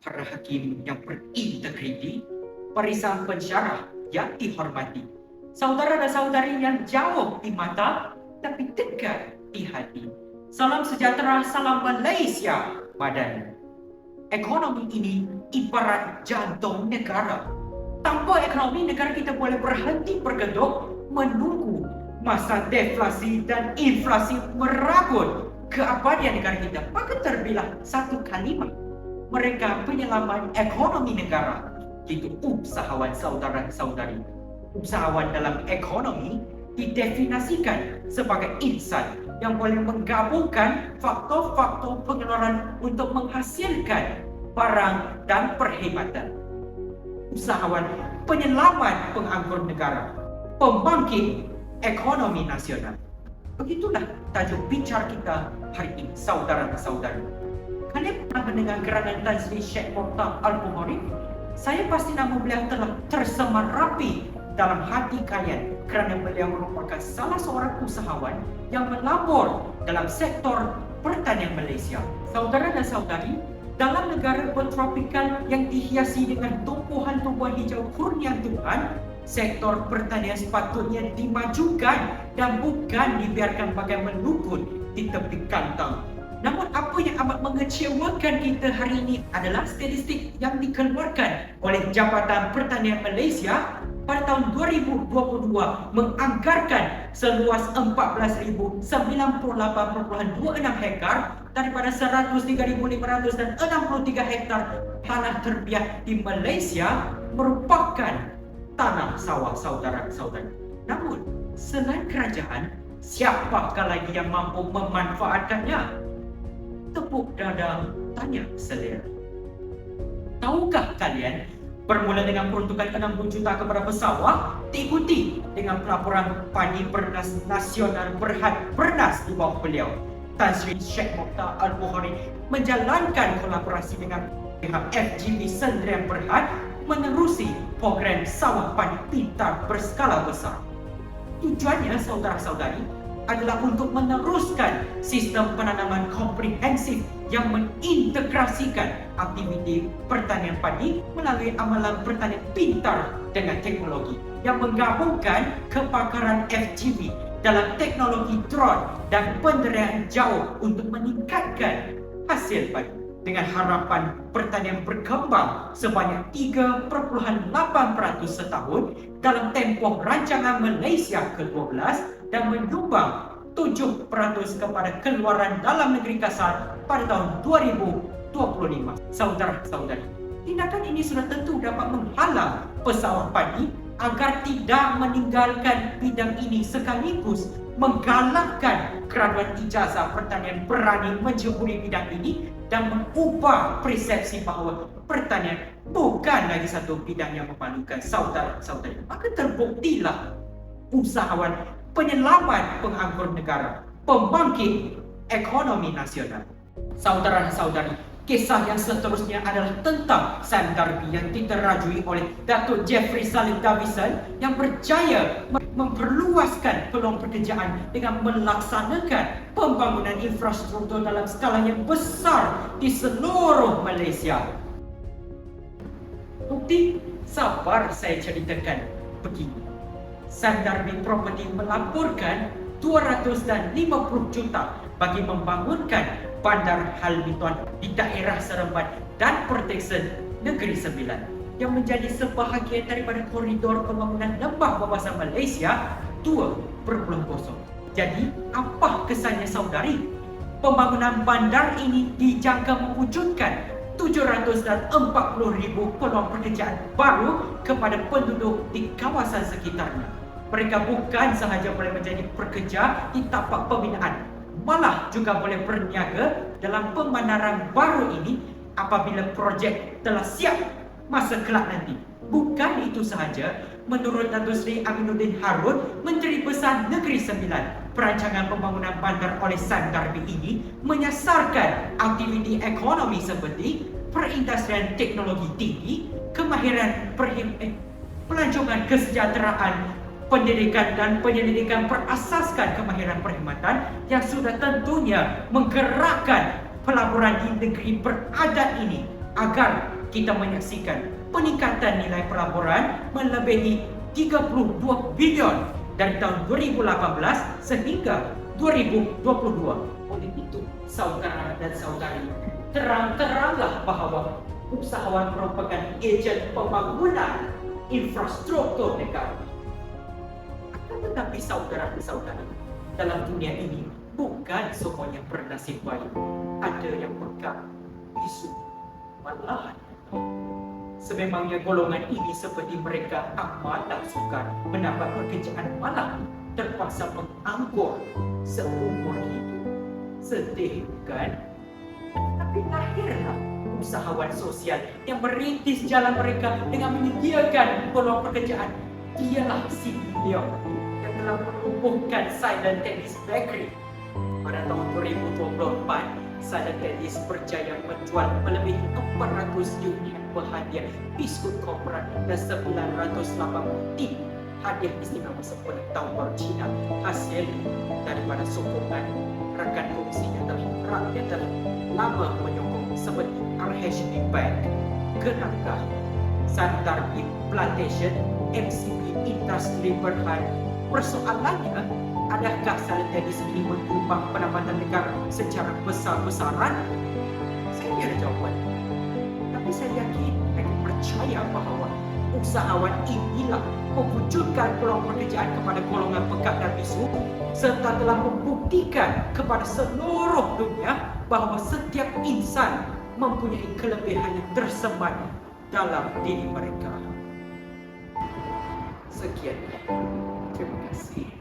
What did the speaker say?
para hakim yang berintegriti, barisan pensyarah yang dihormati, saudara dan saudari yang jauh di mata tapi dekat di hati. Salam sejahtera, salam Malaysia Madani. Ekonomi ini ibarat jantung negara. Tanpa ekonomi, negara kita boleh berhenti berkedok menunggu masa deflasi dan inflasi merabut keabadian negara kita. Maka terbelah satu kalimat, mereka penyelamat ekonomi negara, itu usahawan saudara-saudari. Usahawan dalam ekonomi didefinisikan sebagai insan yang boleh menggabungkan faktor-faktor pengeluaran untuk menghasilkan barang dan perkhidmatan. Usahawan penyelamat penganggur negara, pembangkit ekonomi nasional. Begitulah tajuk bicara kita hari ini, saudara-saudari. Kalian pernah mendengar gerangan Tan Sri Sheikh Mokhtar Al-Bukhari? Saya pasti nama beliau telah tersemar rapi dalam hati kalian kerana beliau merupakan salah seorang usahawan yang melabur dalam sektor pertanian Malaysia. Saudara dan saudari, dalam negara bertropikal yang dihiasi dengan tumbuhan-tumbuhan hijau kurnia Tuhan, sektor pertanian sepatutnya dimajukan dan bukan dibiarkan bagai melukut di tepi kantang. Namun apa yang amat mengecewakan kita hari ini adalah statistik yang dikeluarkan oleh Jabatan Pertanian Malaysia pada tahun 2022 menganggarkan seluas 14,098.26 hektar daripada 103,563 hektar tanah terbiak di Malaysia merupakan tanah sawah saudara-saudari. Namun, selain kerajaan, siapakah lagi yang mampu memanfaatkannya? Tepuk dada, tanya selera. Tahukah kalian, bermula dengan peruntukan 60 juta kepada pesawah, diikuti dengan pelaburan padi Bernas Nasional Berhad Bernas di bawah beliau, Tan Sri Sheikh Mokhtar Al-Bukhari menjalankan kolaborasi dengan pihak FGV Sdn Berhad menerusi program sawah padi pintar berskala besar. Tujuannya, saudara-saudari, adalah untuk meneruskan sistem penanaman komprehensif yang mengintegrasikan aktiviti pertanian padi melalui amalan pertanian pintar dengan teknologi yang menggabungkan kepakaran FGV dalam teknologi drone dan penderaan jauh untuk meningkatkan hasil padi, dengan harapan pertanian berkembang sebanyak 3.8% setahun dalam tempoh rancangan Malaysia ke-12 dan menyumbang 7% kepada keluaran dalam negeri kasar pada tahun 2025. Saudara-saudari, tindakan ini sudah tentu dapat menghalang pesawat padi agar tidak meninggalkan bidang ini, sekaligus menggalakkan graduan ijazah pertanian berani menceburi bidang ini dan mengubah persepsi bahawa pertanian bukan lagi satu bidang yang memalukan. Saudara-saudari, maka terbuktilah usahawan penyelamat penganggur negara, pembangkit ekonomi nasional. Saudara-saudari, kisah yang seterusnya adalah tentang Sam Darby yang diterajui oleh Datuk Jeffrey Salim Davison yang berjaya memperluaskan peluang pekerjaan dengan melaksanakan pembangunan infrastruktur dalam skala yang besar di seluruh Malaysia. Bukti, sabar saya ceritakan begini. Sam Darby Property melaporkan 250 juta bagi membangunkan Bandar Halmituan di daerah Seremban dan Protection Negeri Sembilan yang menjadi sebahagian daripada koridor pembangunan lembah wawasan Malaysia 2.0. Jadi, apa kesannya saudari? Pembangunan bandar ini dijangka mewujudkan 740,000 peluang pekerjaan baru kepada penduduk di kawasan sekitarnya. Mereka bukan sahaja boleh menjadi pekerja di tapak pembinaan, malah juga boleh berniaga dalam pembandaran baru ini apabila projek telah siap masa kelak nanti. Bukan itu sahaja, menurut Datuk Seri Aminuddin Harun, Menteri Besar Negeri Sembilan, perancangan pembangunan bandar oleh Sam Darby ini menyasarkan aktiviti ekonomi seperti perindustrian teknologi tinggi, kemahiran pelancongan kesejahteraan, pendidikan dan penyelidikan berasaskan kemahiran perkhidmatan yang sudah tentunya menggerakkan pelaburan di negeri beradat ini agar kita menyaksikan peningkatan nilai pelaburan melebihi 32 bilion dari tahun 2018 sehingga 2022. Oleh itu, saudara dan saudari, terang-teranglah bahwa usahawan merupakan ejen pembangunan infrastruktur negara. Tetapi saudara dan saudari, dalam dunia ini bukan semuanya bernasib baik. Ada yang pegang isu malahan. Sememangnya golongan ini seperti mereka amat tak suka mendapat pekerjaan malah terpaksa menganggur seumur hidup. Sedih bukan? Tapi lahirlah usahawan sosial yang merintis jalan mereka dengan menyediakan peluang pekerjaan. Dialah si beliau yang telah menumbuhkan Silent Tennis Bakery. Pada tahun 2024, Silent Tennis berjaya menjual melebihi 400 unit berhadiah biskut korporat dan 980 tip hadiah istimewa sempurna tahun baru Cina, hasil daripada sokongan rakan kongsinya yang telah lama menyokong seperti RHB Bank, Kenangkah, Santar Plantation, MCB Industri Berhad. Persoalannya, adakah Silent Tennis ini menyumbang pendapatan negara secara besar-besaran? Saya tidak ada jawapan. Tapi saya yakin dan percaya bahawa usahawan inilah mewujudkan peluang pekerjaan kepada golongan pekat dan bisu serta telah membuktikan kepada seluruh dunia bahawa setiap insan mempunyai kelebihan yang tersemat dalam diri mereka. Sekian. Terima kasih.